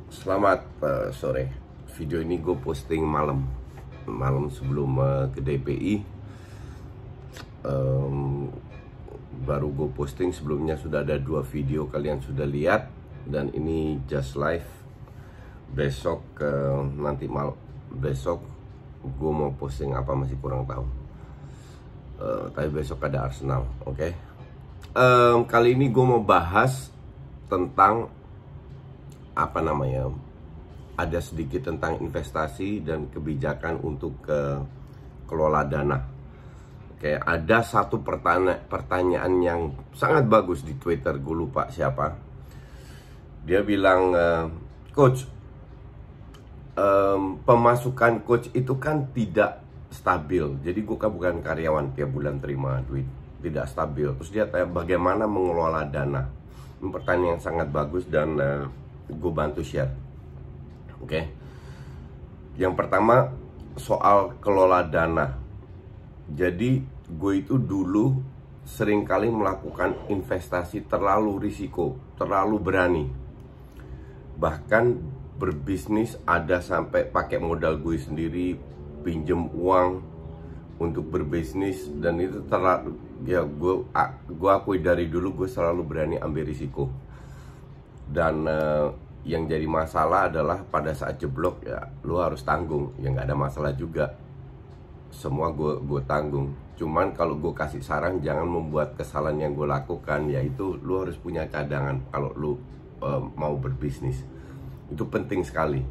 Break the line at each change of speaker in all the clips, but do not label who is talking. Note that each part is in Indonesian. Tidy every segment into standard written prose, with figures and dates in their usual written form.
Selamat sore. Video ini gue posting malam sebelum ke DPI. Baru gue posting, sebelumnya sudah ada 2 video, kalian sudah lihat. Dan ini just live. Besok besok gue mau posting apa masih kurang tahu. Tapi besok ada Arsenal, oke? Kali ini gue mau bahas tentang ada sedikit tentang investasi dan kebijakan untuk kelola dana. Oke, ada satu pertanyaan yang sangat bagus di Twitter, gue lupa siapa. Dia bilang, Coach, pemasukan coach itu kan tidak stabil. Jadi gue kan bukan karyawan tiap bulan terima duit, tidak stabil. Terus dia tanya bagaimana mengelola dana. Ini pertanyaan yang sangat bagus dan gue bantu share. Oke. Yang pertama soal kelola dana. Jadi gue itu dulu seringkali melakukan investasi terlalu risiko, terlalu berani. Bahkan berbisnis ada sampai pakai modal gue sendiri, pinjem uang untuk berbisnis, dan itu terlalu, ya gue akui dari dulu gue selalu berani ambil risiko. Dan yang jadi masalah adalah pada saat jeblok ya lu harus tanggung. Ya nggak ada masalah juga, semua gue tanggung. Cuman kalau gue kasih saran, jangan membuat kesalahan yang gue lakukan, yaitu lu harus punya cadangan kalau lu mau berbisnis. Itu penting sekali.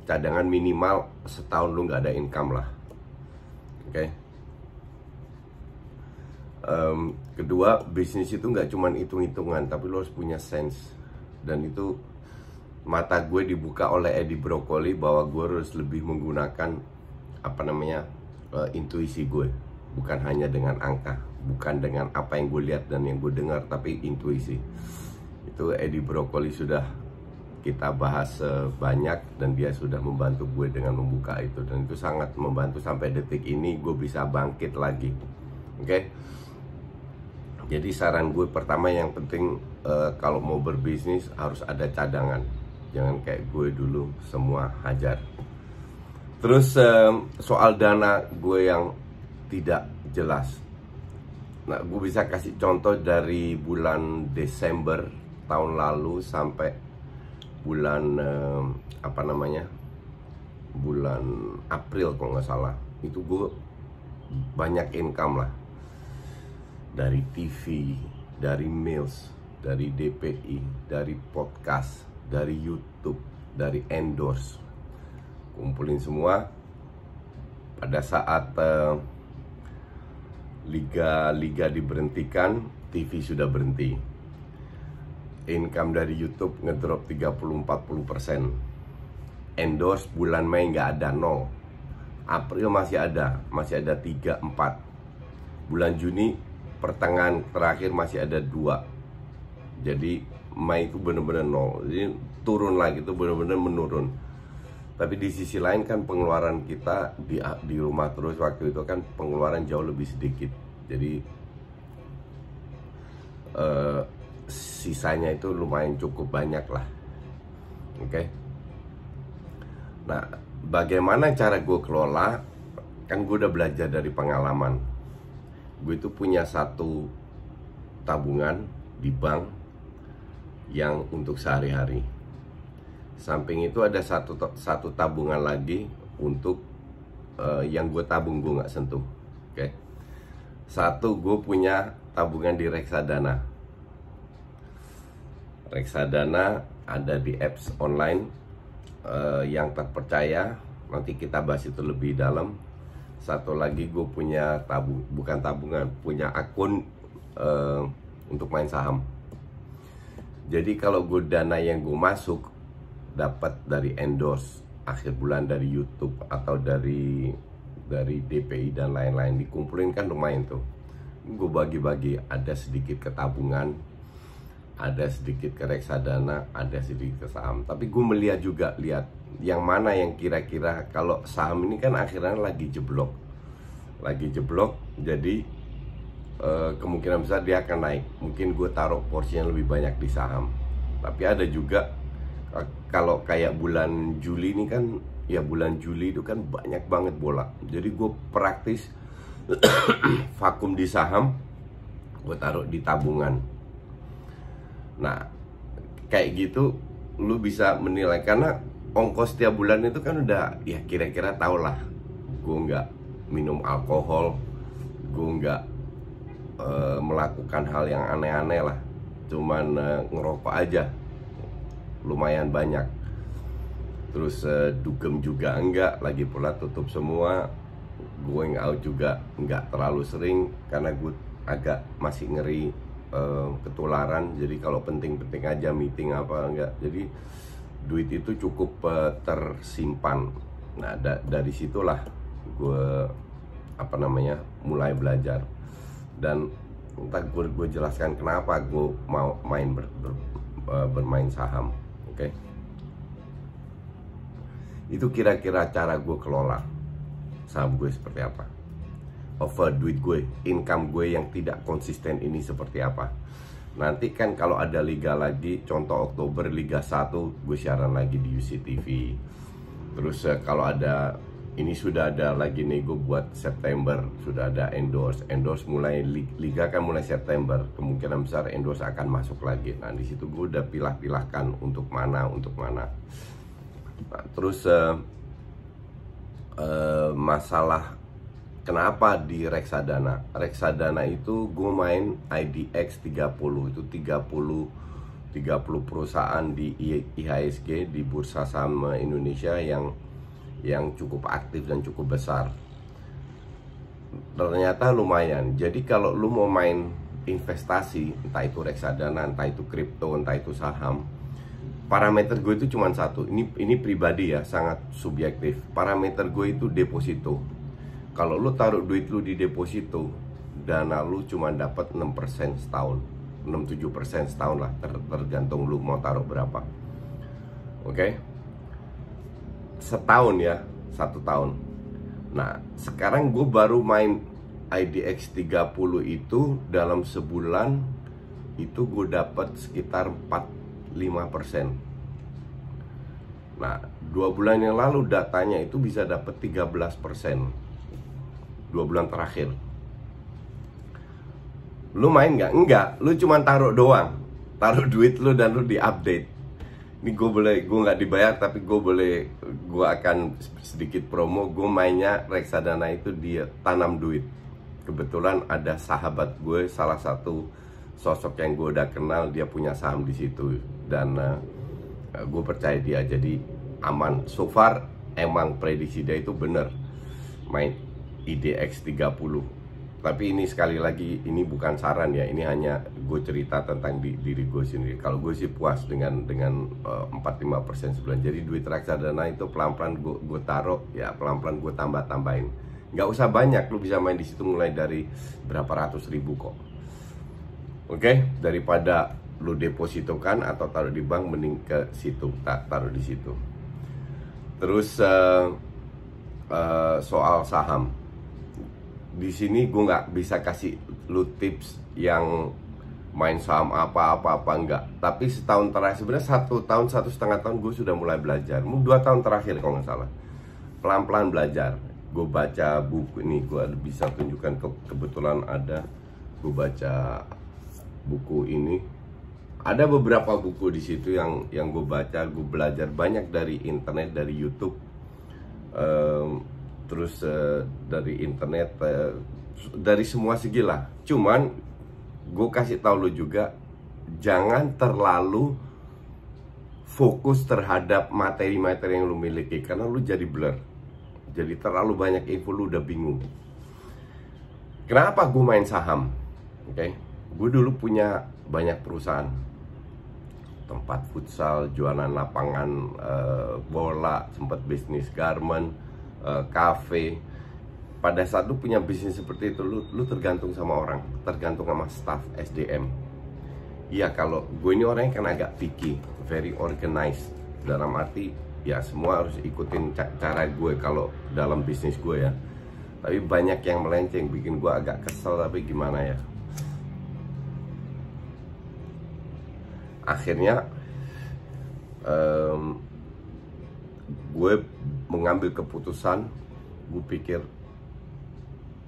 Cadangan minimal setahun lu nggak ada income lah. Oke. Kedua, bisnis itu nggak cuma hitung-hitungan, tapi lu harus punya sense. Dan itu mata gue dibuka oleh Edi Brokoli bahwa gue harus lebih menggunakan intuisi gue, bukan hanya dengan angka, bukan dengan apa yang gue lihat dan yang gue dengar, tapi intuisi. Itu Edi Brokoli sudah kita bahas banyak, dan dia sudah membantu gue dengan membuka itu, dan itu sangat membantu sampai detik ini gue bisa bangkit lagi. Oke. Jadi saran gue pertama yang penting, kalau mau berbisnis harus ada cadangan. Jangan kayak gue dulu semua hajar. Terus soal dana gue yang tidak jelas. Nah, gue bisa kasih contoh dari bulan Desember tahun lalu sampai bulan bulan April kalau nggak salah. Itu gue banyak income lah. Dari TV, dari Mills, dari DPI, dari podcast, dari YouTube, dari endorse. Kumpulin semua. Pada saat liga diberhentikan, TV sudah berhenti. Income dari YouTube ngedrop 30-40%. Endorse bulan Mei nggak ada, 0. April masih ada 3-4. Bulan Juni pertengahan terakhir masih ada 2. Jadi Mei itu benar-benar 0. Jadi turun lagi, itu benar-benar menurun. Tapi di sisi lain kan pengeluaran kita di rumah terus waktu itu kan pengeluaran jauh lebih sedikit. Jadi sisanya itu lumayan cukup banyak lah. Oke. Nah, bagaimana cara gue kelola? Kan gue udah belajar dari pengalaman. Gue itu punya satu tabungan di bank yang untuk sehari-hari. Samping itu ada satu tabungan lagi untuk yang gue tabung, gue nggak sentuh. Oke. Satu, gue punya tabungan di Reksadana. Reksadana ada di apps online yang terpercaya. Nanti kita bahas itu lebih dalam. Satu lagi gue punya punya akun untuk main saham. Jadi kalau gue dana yang gue masuk dapat dari endorse akhir bulan, dari YouTube atau dari DPI dan lain-lain, dikumpulin kan lumayan tuh. Gue bagi-bagi, ada sedikit ke tabungan, ada sedikit ke reksadana, ada sedikit ke saham. Tapi gue lihat yang mana yang kira-kira, kalau saham ini kan akhirnya lagi jeblok, jadi kemungkinan besar dia akan naik. Mungkin gue taruh porsinya lebih banyak di saham. Tapi ada juga Kalau kayak bulan Juli ini kan, ya bulan Juli itu kan banyak banget bola. Jadi gue praktis vakum di saham, gue taruh di tabungan. Nah, kayak gitu lu bisa menilai, karena ongkos tiap bulan itu kan udah ya kira-kira tau lah. Gue nggak minum alkohol, gue nggak melakukan hal yang aneh-aneh lah, cuman ngerokok aja lumayan banyak. Terus dugem juga enggak, lagi pula tutup semua. Going out juga enggak terlalu sering karena gue agak masih ngeri ketularan. Jadi kalau penting-penting aja meeting apa enggak, jadi duit itu cukup tersimpan. Nah dari situlah gue mulai belajar, dan entah gue jelaskan kenapa gue mau bermain saham. Oke, itu kira-kira cara gue kelola saham gue seperti apa. Duit gue, income gue yang tidak konsisten ini seperti apa. Nanti kan kalau ada liga lagi, contoh Oktober Liga 1, gue siaran lagi di UCTV. Terus kalau ada, ini sudah ada lagi nego buat September, sudah ada endorse mulai liga kan mulai September, kemungkinan besar endorse akan masuk lagi. Nah di situ gue udah pilah-pilahkan untuk mana. Nah, terus masalah kenapa di reksadana itu gue main IDX 30, itu 30 perusahaan di IHSG, di Bursa Saham Indonesia yang cukup aktif dan cukup besar. Ternyata lumayan. Jadi kalau lu mau main investasi, entah itu reksadana, entah itu kripto, entah itu saham, parameter gue itu cuma satu. Ini pribadi ya, sangat subjektif. Parameter gue itu deposito. Kalau lu taruh duit lu di deposito, dana lu cuma dapat 6% setahun, 6-7% setahun lah, tergantung lu mau taruh berapa. Oke? Setahun ya, 1 tahun. Nah sekarang gue baru main IDX 30 itu, dalam sebulan itu gue dapat sekitar 4-5%. Nah 2 bulan yang lalu datanya itu bisa dapat 13%, 2 bulan terakhir. Lu main nggak? Enggak, lu cuma taruh doang, taruh duit lu dan lu diupdate. Ini gue nggak dibayar, tapi gue akan sedikit promo. Gue mainnya reksadana itu dia tanam duit. Kebetulan ada sahabat gue, salah satu sosok yang gue udah kenal, dia punya saham di situ, dan gue percaya dia, jadi aman. So far emang prediksi dia itu bener, main IDX 30. Tapi ini sekali lagi, ini bukan saran ya, ini hanya gue cerita tentang diri gue sendiri. Kalau gue sih puas dengan 4-5% sebulan. Jadi duit reksadana itu pelan-pelan gue taruh, ya pelan-pelan gue tambahin. Nggak usah banyak, lu bisa main di situ mulai dari berapa ratus ribu kok. Oke, daripada lu depositokan atau taruh di bank, mending ke situ, taruh di situ. Terus soal saham, di sini gue nggak bisa kasih lu tips yang main saham apa enggak. Tapi setahun terakhir, sebenarnya 1 tahun, 1,5 tahun gue sudah mulai belajar. 2 tahun terakhir kalau nggak salah, pelan-pelan belajar. Gue baca buku ini, gue bisa tunjukkan, kebetulan ada, gue baca buku ini. Ada beberapa buku di situ yang gue baca, gue belajar banyak dari internet, dari YouTube. Terus dari internet, dari semua segi lah. Cuman gue kasih tahu lu juga, jangan terlalu fokus terhadap materi-materi yang lu miliki, karena lu jadi blur. Jadi terlalu banyak info, lu udah bingung. Kenapa gue main saham? Oke, gue dulu punya banyak perusahaan, tempat futsal, jualan lapangan bola, sempat bisnis garment, kafe. Pada saat lu punya bisnis seperti itu, lu tergantung sama orang, tergantung sama staff SDM. Iya, kalau gue ini orangnya kan agak picky, very organized. Dalam arti ya semua harus ikutin cara gue kalau dalam bisnis gue ya. Tapi banyak yang melenceng, bikin gue agak kesel, tapi gimana ya. Akhirnya gue mengambil keputusan, gue pikir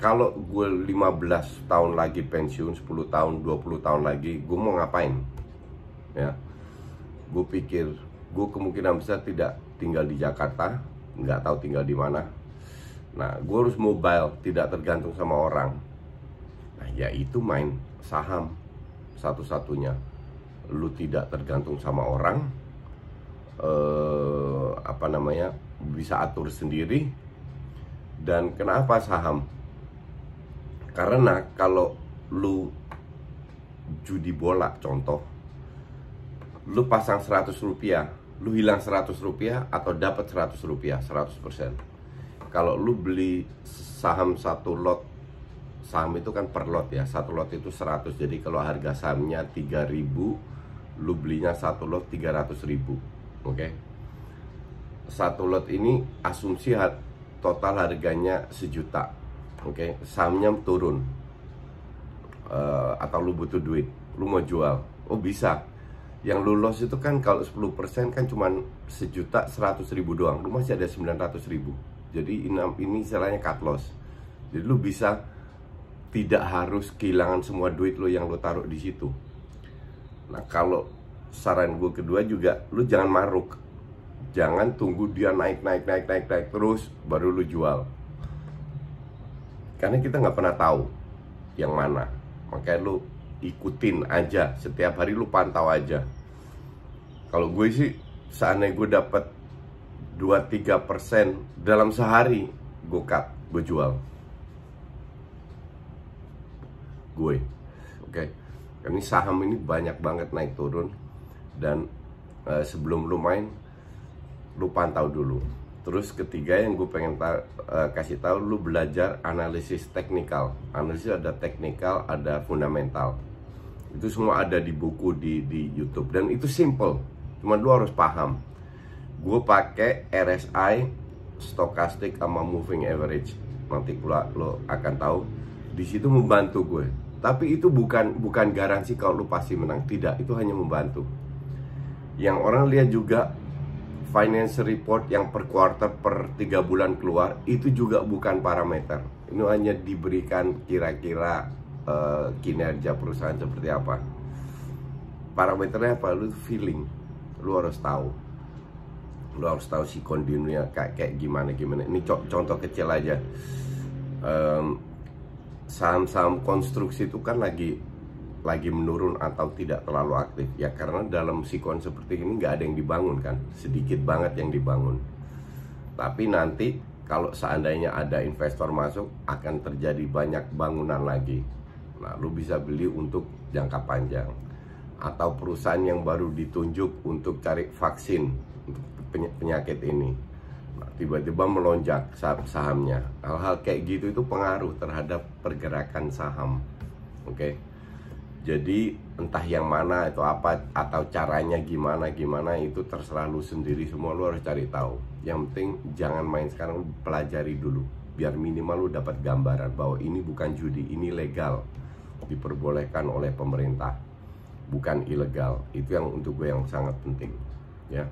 kalau gue 15 tahun lagi pensiun, 10 tahun, 20 tahun lagi, gue mau ngapain? Ya, gue pikir gue kemungkinan besar tidak tinggal di Jakarta, nggak tahu tinggal di mana. Nah, gue harus mobile, tidak tergantung sama orang. Nah, yaitu main saham satu-satunya. Lu tidak tergantung sama orang, bisa atur sendiri. Dan kenapa saham? Karena kalau lu judi bola contoh, lu pasang 100 rupiah, lu hilang 100 rupiah atau dapat 100 rupiah, 100%. Kalau lu beli saham satu lot, saham itu kan per lot ya, satu lot itu 100. Jadi kalau harga sahamnya 3.000, lu belinya satu lot 300.000. Oke. Satu lot ini asumsi total harganya 1 juta. Oke, sahamnya turun, atau lu butuh duit, lu mau jual, oh bisa. Yang lu loss itu kan kalau 10% kan cuman 1.100.000 doang, lu masih ada 900.000. Jadi ini istilahnya cut loss. Jadi lu bisa tidak harus kehilangan semua duit lu yang lu taruh di situ. Nah, kalau saran gue kedua juga, lu jangan maruk. Jangan tunggu dia naik terus baru lu jual. Karena kita nggak pernah tahu yang mana. Makanya lu ikutin aja, setiap hari lu pantau aja. Kalau gue sih, seandainya gue dapat 2-3% dalam sehari, gue cut, gue jual. Gue, oke. Ini saham ini banyak banget naik turun. Dan sebelum lu main, lu pantau dulu. Terus ketiga yang gue pengen kasih tahu, lu belajar analisis teknikal. Analisis ada teknikal, ada fundamental. Itu semua ada di buku di YouTube, dan itu simple. Cuma lu harus paham. Gue pakai RSI, stochastic sama moving average. Nanti pula lo akan tahu. Di situ membantu gue. Tapi itu bukan garansi kalau lu pasti menang. Tidak, itu hanya membantu. Yang orang lihat juga financial report yang per quarter, per 3 bulan keluar, itu juga bukan parameter. Ini hanya diberikan kira-kira kinerja perusahaan seperti apa. Parameternya apa? Lu feeling. Lu harus tahu. Lu harus tahu sikon dunia kayak gimana. Ini contoh kecil aja. Saham-saham konstruksi itu kan lagi menurun atau tidak terlalu aktif ya, karena dalam sikon seperti ini nggak ada yang dibangun kan, sedikit banget yang dibangun. Tapi nanti kalau seandainya ada investor masuk, akan terjadi banyak bangunan lagi. Nah, lu bisa beli untuk jangka panjang. Atau perusahaan yang baru ditunjuk untuk cari vaksin untuk penyakit ini, nah, tiba-tiba melonjak sahamnya. Hal-hal kayak gitu itu pengaruh terhadap pergerakan saham. Oke. Jadi entah yang mana itu apa, atau caranya gimana itu terserah lu sendiri. Semua lu harus cari tahu. Yang penting jangan main sekarang, lu pelajari dulu. Biar minimal lu dapat gambaran bahwa ini bukan judi, ini legal, diperbolehkan oleh pemerintah, bukan ilegal. Itu yang untuk gue yang sangat penting ya.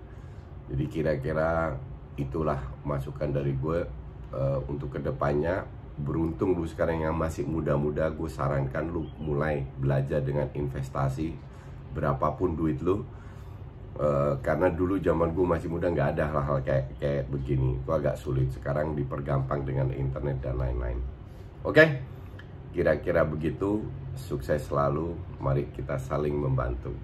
Jadi kira-kira itulah masukan dari gue untuk kedepannya. Beruntung lu sekarang yang masih muda-muda, gue sarankan lu mulai belajar dengan investasi berapapun duit lu. Karena dulu zaman gue masih muda nggak ada hal-hal kayak begini, itu agak sulit. Sekarang dipergampang dengan internet dan lain-lain. Oke, kira-kira begitu. Sukses selalu, mari kita saling membantu.